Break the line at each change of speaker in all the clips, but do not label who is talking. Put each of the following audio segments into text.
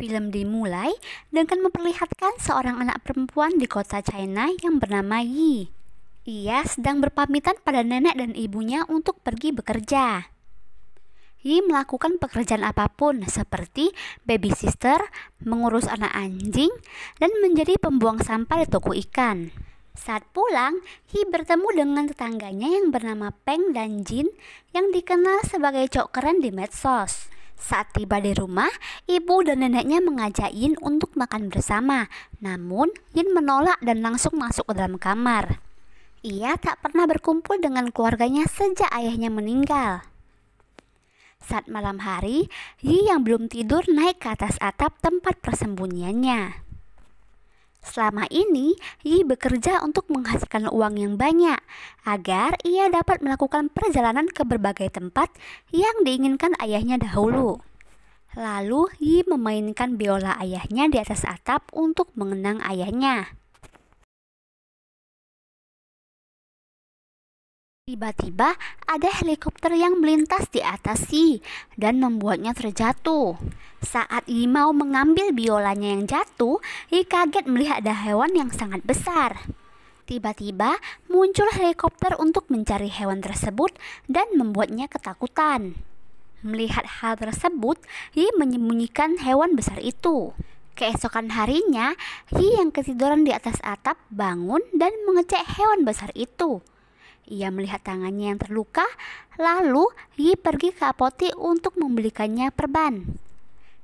Film dimulai dengan memperlihatkan seorang anak perempuan di kota China yang bernama Yi. Ia sedang berpamitan pada nenek dan ibunya untuk pergi bekerja. Yi melakukan pekerjaan apapun seperti babysitter, mengurus anak anjing, dan menjadi pembuang sampah di toko ikan. Saat pulang, Yi bertemu dengan tetangganya yang bernama Peng dan Jin yang dikenal sebagai cowok keren di medsos. Saat tiba di rumah, ibu dan neneknya mengajak Yin untuk makan bersama. Namun, Yin menolak dan langsung masuk ke dalam kamar. Ia tak pernah berkumpul dengan keluarganya sejak ayahnya meninggal. Saat malam hari, Yi yang belum tidur naik ke atas atap tempat persembunyiannya. Selama ini, Yi bekerja untuk menghasilkan uang yang banyak agar ia dapat melakukan perjalanan ke berbagai tempat yang diinginkan ayahnya dahulu. Lalu, Yi memainkan biola ayahnya di atas atap untuk mengenang ayahnya. Tiba-tiba ada helikopter yang melintas di atas Yi dan membuatnya terjatuh. Saat Yi mau mengambil biolanya yang jatuh, Yi kaget melihat ada hewan yang sangat besar. Tiba-tiba muncul helikopter untuk mencari hewan tersebut dan membuatnya ketakutan. Melihat hal tersebut, Yi menyembunyikan hewan besar itu. Keesokan harinya, Yi yang ketiduran di atas atap bangun dan mengecek hewan besar itu. Ia melihat tangannya yang terluka, lalu Yi pergi ke apotek untuk membelikannya perban.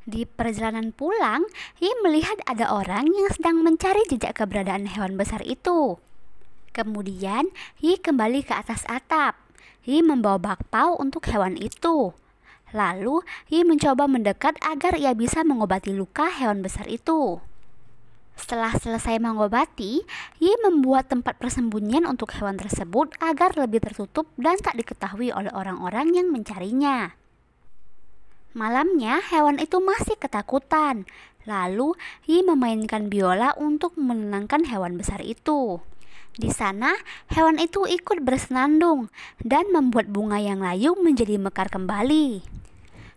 Di perjalanan pulang, Yi melihat ada orang yang sedang mencari jejak keberadaan hewan besar itu. Kemudian, Yi kembali ke atas atap. Yi membawa bakpao untuk hewan itu. Lalu, Yi mencoba mendekat agar ia bisa mengobati luka hewan besar itu. Setelah selesai mengobati, Yi membuat tempat persembunyian untuk hewan tersebut agar lebih tertutup dan tak diketahui oleh orang-orang yang mencarinya. Malamnya, hewan itu masih ketakutan. Lalu, Yi memainkan biola untuk menenangkan hewan besar itu. Di sana, hewan itu ikut bersenandung dan membuat bunga yang layu menjadi mekar kembali.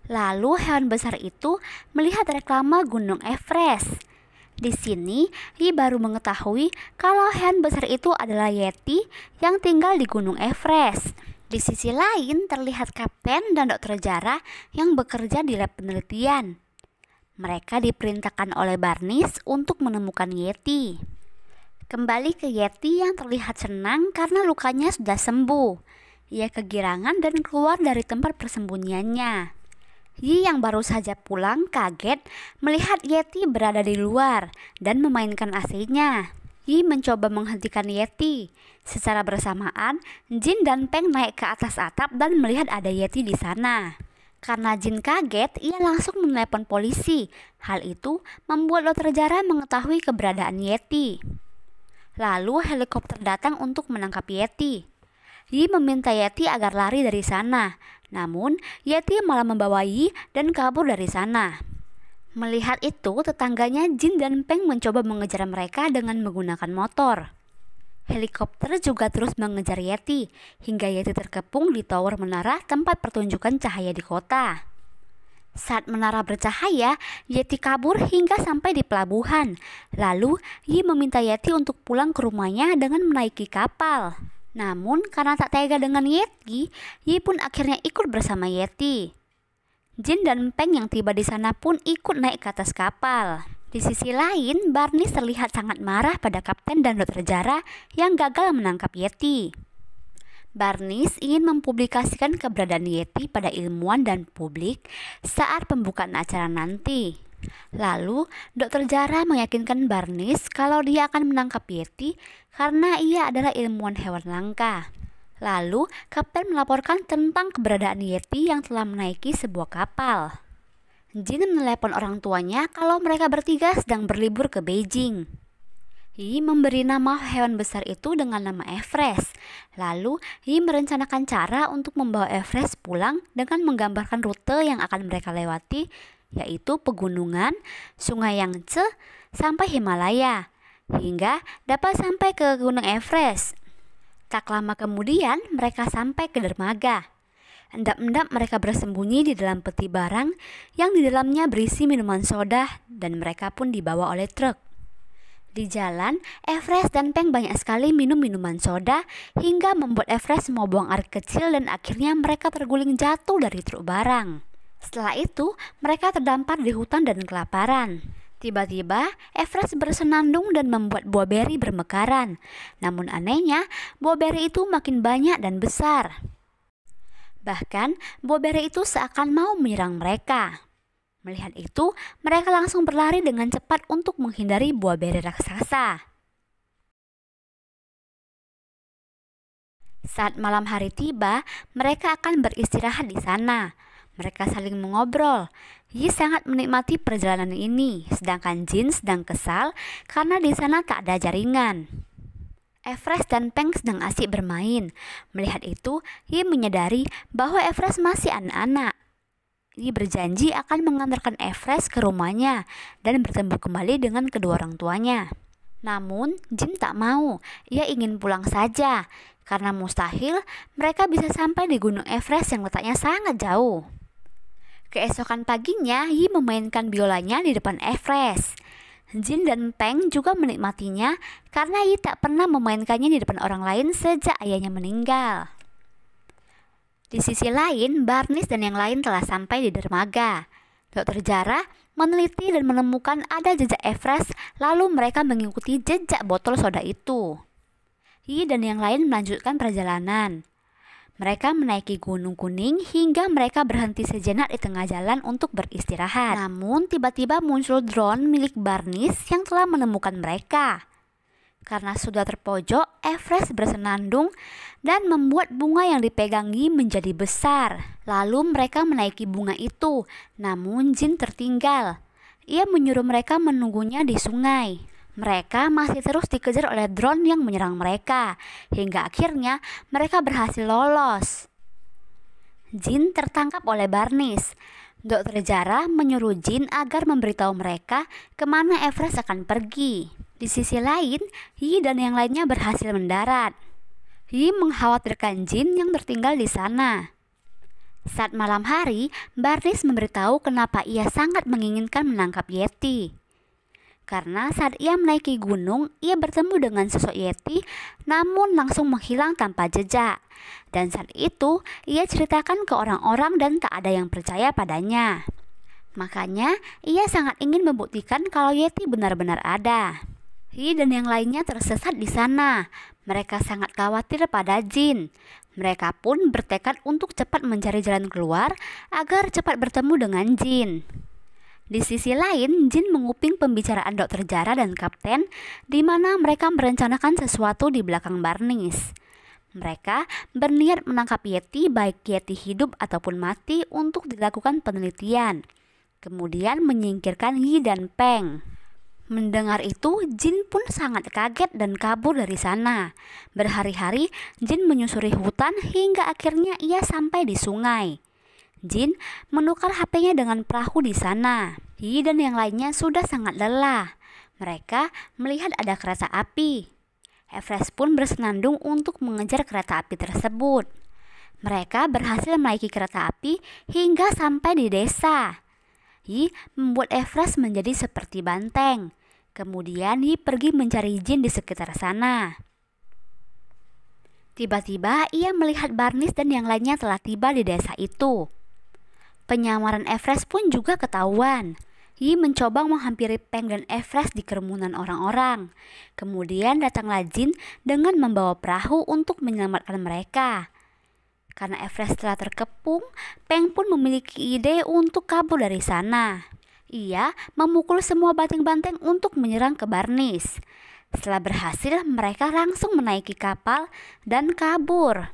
Lalu, hewan besar itu melihat reklame Gunung Everest. Di sini, Yi baru mengetahui kalau hewan besar itu adalah Yeti yang tinggal di Gunung Everest. Di sisi lain, terlihat kapten dan dokter Jara yang bekerja di lab penelitian. Mereka diperintahkan oleh Barnis untuk menemukan Yeti. Kembali ke Yeti yang terlihat senang karena lukanya sudah sembuh. Ia kegirangan dan keluar dari tempat persembunyiannya. Yi yang baru saja pulang kaget melihat Yeti berada di luar dan memainkan AC-nya. Yi mencoba menghentikan Yeti. Secara bersamaan, Jin dan Peng naik ke atas atap dan melihat ada Yeti di sana. Karena Jin kaget, ia langsung menelepon polisi. Hal itu membuat dokter Jara mengetahui keberadaan Yeti. Lalu helikopter datang untuk menangkap Yeti. Yi meminta Yeti agar lari dari sana. Namun, Yeti malah membawa Yi dan kabur dari sana. Melihat itu, tetangganya Jin dan Peng mencoba mengejar mereka dengan menggunakan motor. Helikopter juga terus mengejar Yeti, hingga Yeti terkepung di tower menara tempat pertunjukan cahaya di kota. Saat menara bercahaya, Yeti kabur hingga sampai di pelabuhan. Lalu, Yi meminta Yeti untuk pulang ke rumahnya dengan menaiki kapal. Namun, karena tak tega dengan Yeti, Yi pun akhirnya ikut bersama Yeti. Jin dan Peng yang tiba di sana pun ikut naik ke atas kapal. Di sisi lain, Barnis terlihat sangat marah pada kapten dan dokter Jara yang gagal menangkap Yeti. Barnis ingin mempublikasikan keberadaan Yeti pada ilmuwan dan publik saat pembukaan acara nanti. Lalu, dokter Jara meyakinkan Barnis kalau dia akan menangkap Yeti karena ia adalah ilmuwan hewan langka. Lalu, kapten melaporkan tentang keberadaan Yeti yang telah menaiki sebuah kapal. Jin menelepon orang tuanya kalau mereka bertiga sedang berlibur ke Beijing. Yi memberi nama hewan besar itu dengan nama Everest. Lalu, Yi merencanakan cara untuk membawa Everest pulang dengan menggambarkan rute yang akan mereka lewati, yaitu pegunungan, sungai Yangtze, sampai Himalaya, hingga dapat sampai ke Gunung Everest. Tak lama kemudian, mereka sampai ke dermaga. Endap-endap mereka bersembunyi di dalam peti barang yang di dalamnya berisi minuman soda dan mereka pun dibawa oleh truk. Di jalan, Everest dan Peng banyak sekali minum minuman soda hingga membuat Everest mau buang air kecil dan akhirnya mereka terguling jatuh dari truk barang. Setelah itu, mereka terdampar di hutan dan kelaparan. Tiba-tiba, Everest bersenandung dan membuat buah beri bermekaran. Namun anehnya, buah beri itu makin banyak dan besar. Bahkan, buah beri itu seakan mau menyerang mereka. Melihat itu, mereka langsung berlari dengan cepat untuk menghindari buah beri raksasa. Saat malam hari tiba, mereka akan beristirahat di sana. Mereka saling mengobrol. Yi sangat menikmati perjalanan ini, sedangkan Jin sedang kesal karena di sana tak ada jaringan. Everest dan Peng sedang asik bermain. Melihat itu, Yi menyadari bahwa Everest masih anak-anak. Yi berjanji akan mengantarkan Everest ke rumahnya dan bertemu kembali dengan kedua orang tuanya. Namun, Jin tak mau. Ia ingin pulang saja, karena mustahil mereka bisa sampai di Gunung Everest yang letaknya sangat jauh. Keesokan paginya, Yi memainkan biolanya di depan Everest. Jin dan Peng juga menikmatinya karena Yi tak pernah memainkannya di depan orang lain sejak ayahnya meninggal. Di sisi lain, Barnis dan yang lain telah sampai di dermaga. Dr. Jara meneliti dan menemukan ada jejak Everest, lalu mereka mengikuti jejak botol soda itu. Yi dan yang lain melanjutkan perjalanan. Mereka menaiki Gunung Kuning hingga mereka berhenti sejenak di tengah jalan untuk beristirahat. Namun tiba-tiba muncul drone milik Barnis yang telah menemukan mereka. Karena sudah terpojok, Everest bersenandung dan membuat bunga yang dipegang Yi menjadi besar. Lalu mereka menaiki bunga itu, namun Jin tertinggal. Ia menyuruh mereka menunggunya di sungai. Mereka masih terus dikejar oleh drone yang menyerang mereka, hingga akhirnya mereka berhasil lolos. Jin tertangkap oleh Barnis. Dr. Jara menyuruh Jin agar memberitahu mereka kemana Everest akan pergi. Di sisi lain, Yi dan yang lainnya berhasil mendarat. Yi mengkhawatirkan Jin yang tertinggal di sana. Saat malam hari, Barnis memberitahu kenapa ia sangat menginginkan menangkap Yeti. Karena saat ia menaiki gunung, ia bertemu dengan sosok Yeti, namun langsung menghilang tanpa jejak. Dan saat itu, ia ceritakan ke orang-orang dan tak ada yang percaya padanya. Makanya, ia sangat ingin membuktikan kalau Yeti benar-benar ada. Yi dan yang lainnya tersesat di sana. Mereka sangat khawatir pada Jin. Mereka pun bertekad untuk cepat mencari jalan keluar agar cepat bertemu dengan Jin. Di sisi lain, Jin menguping pembicaraan Dr. Jara dan Kapten, di mana mereka merencanakan sesuatu di belakang Barnis. Mereka berniat menangkap Yeti, baik Yeti hidup ataupun mati, untuk dilakukan penelitian. Kemudian menyingkirkan Yi dan Peng. Mendengar itu, Jin pun sangat kaget dan kabur dari sana. Berhari-hari, Jin menyusuri hutan hingga akhirnya ia sampai di sungai. Jin menukar HP-nya dengan perahu di sana. Yi dan yang lainnya sudah sangat lelah. Mereka melihat ada kereta api. Everest pun bersenandung untuk mengejar kereta api tersebut. Mereka berhasil menaiki kereta api hingga sampai di desa. Yi membuat Everest menjadi seperti banteng. Kemudian Yi pergi mencari Jin di sekitar sana. Tiba-tiba ia melihat Barnis dan yang lainnya telah tiba di desa itu. Penyamaran Everest pun juga ketahuan. Yi mencoba menghampiri Peng dan Everest di kerumunan orang-orang. Kemudian datanglah Jin dengan membawa perahu untuk menyelamatkan mereka. Karena Everest telah terkepung, Peng pun memiliki ide untuk kabur dari sana. Ia memukul semua banteng-banteng untuk menyerang ke Barnis. Setelah berhasil, mereka langsung menaiki kapal dan kabur.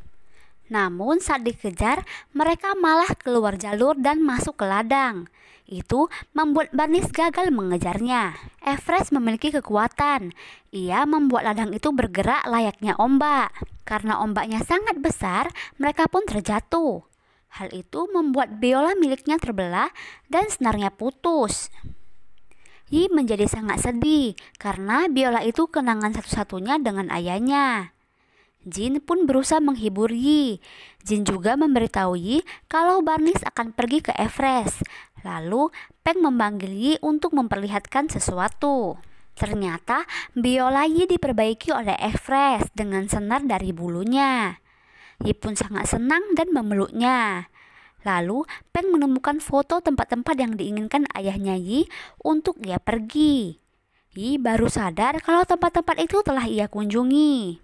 Namun saat dikejar, mereka malah keluar jalur dan masuk ke ladang. Itu membuat Barnis gagal mengejarnya. Everest memiliki kekuatan. Ia membuat ladang itu bergerak layaknya ombak. Karena ombaknya sangat besar, mereka pun terjatuh. Hal itu membuat biola miliknya terbelah dan senarnya putus. Yi menjadi sangat sedih karena biola itu kenangan satu-satunya dengan ayahnya. Jin pun berusaha menghibur Yi. Jin juga memberitahu Yi kalau Barnis akan pergi ke Everest. Lalu Peng memanggil Yi untuk memperlihatkan sesuatu. Ternyata biola Yi diperbaiki oleh Everest dengan senar dari bulunya. Yi pun sangat senang dan memeluknya. Lalu Peng menemukan foto tempat-tempat yang diinginkan ayahnya Yi untuk ia pergi. Yi baru sadar kalau tempat-tempat itu telah ia kunjungi.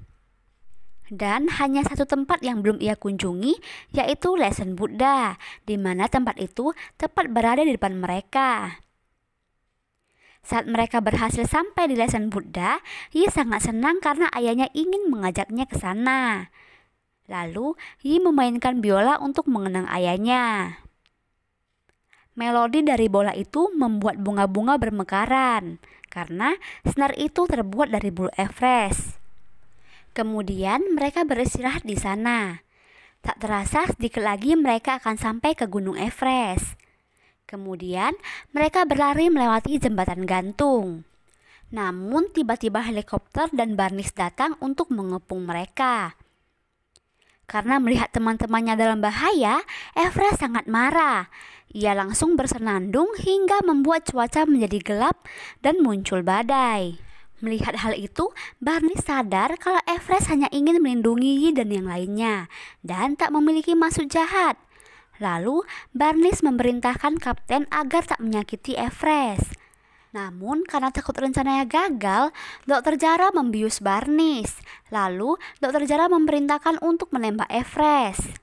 Dan hanya satu tempat yang belum ia kunjungi, yaitu Lesen Buddha, di mana tempat itu tepat berada di depan mereka. Saat mereka berhasil sampai di Lesen Buddha, Yi sangat senang karena ayahnya ingin mengajaknya ke sana. Lalu, Yi memainkan biola untuk mengenang ayahnya. Melodi dari bola itu membuat bunga-bunga bermekaran, karena senar itu terbuat dari bulu Everest. Kemudian mereka beristirahat di sana. Tak terasa sedikit lagi mereka akan sampai ke Gunung Everest. Kemudian mereka berlari melewati jembatan gantung. Namun tiba-tiba helikopter dan Barnis datang untuk mengepung mereka. Karena melihat teman-temannya dalam bahaya, Everest sangat marah. Ia langsung bersenandung hingga membuat cuaca menjadi gelap dan muncul badai. Melihat hal itu, Barnis sadar kalau Everest hanya ingin melindungi Yi dan yang lainnya, dan tak memiliki maksud jahat. Lalu, Barnis memerintahkan kapten agar tak menyakiti Everest. Namun, karena takut rencananya gagal, Dr. Jara membius Barnis. Lalu, Dr. Jara memerintahkan untuk menembak Everest.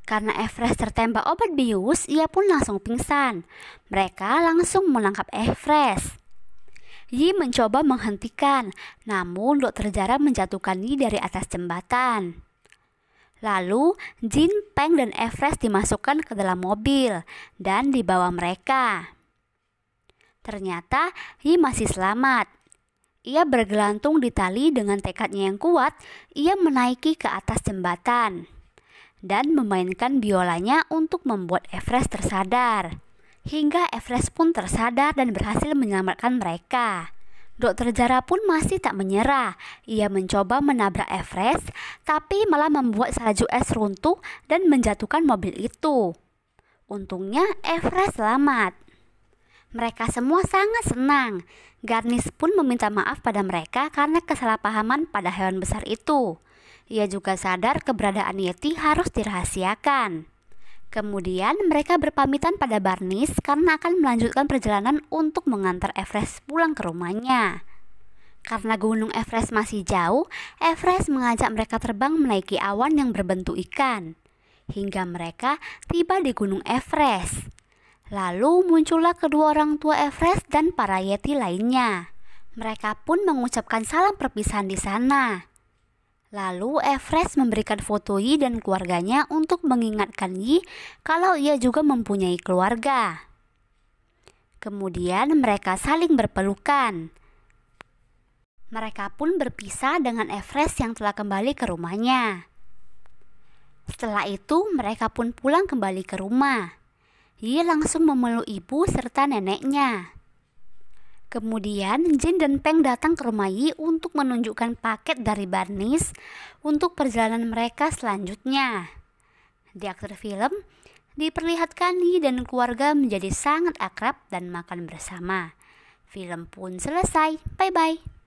Karena Everest tertembak obat bius, ia pun langsung pingsan. Mereka langsung menangkap Everest. Yi mencoba menghentikan, namun Dr. Jara menjatuhkan Yi dari atas jembatan. Lalu, Jin, Peng, dan Everest dimasukkan ke dalam mobil dan dibawa mereka. Ternyata Yi masih selamat. Ia bergelantung di tali dengan tekadnya yang kuat, ia menaiki ke atas jembatan dan memainkan biolanya untuk membuat Everest tersadar. Hingga Everest pun tersadar dan berhasil menyelamatkan mereka. Dr. Jara pun masih tak menyerah. Ia mencoba menabrak Everest, tapi malah membuat salju es runtuh dan menjatuhkan mobil itu. Untungnya Everest selamat. Mereka semua sangat senang. Garnis pun meminta maaf pada mereka karena kesalahpahaman pada hewan besar itu. Ia juga sadar keberadaan Yeti harus dirahasiakan. Kemudian mereka berpamitan pada Barnis karena akan melanjutkan perjalanan untuk mengantar Everest pulang ke rumahnya. Karena gunung Everest masih jauh, Everest mengajak mereka terbang menaiki awan yang berbentuk ikan. Hingga mereka tiba di gunung Everest. Lalu muncullah kedua orang tua Everest dan para Yeti lainnya. Mereka pun mengucapkan salam perpisahan di sana. Lalu Everest memberikan foto Yi dan keluarganya untuk mengingatkan Yi kalau ia juga mempunyai keluarga. Kemudian mereka saling berpelukan. Mereka pun berpisah dengan Everest yang telah kembali ke rumahnya. Setelah itu mereka pun pulang kembali ke rumah. Yi langsung memeluk ibu serta neneknya. Kemudian Jin dan Peng datang ke rumah Yi untuk menunjukkan paket dari Barnis untuk perjalanan mereka selanjutnya. Di akhir film, diperlihatkan Yi dan keluarga menjadi sangat akrab dan makan bersama. Film pun selesai. Bye-bye.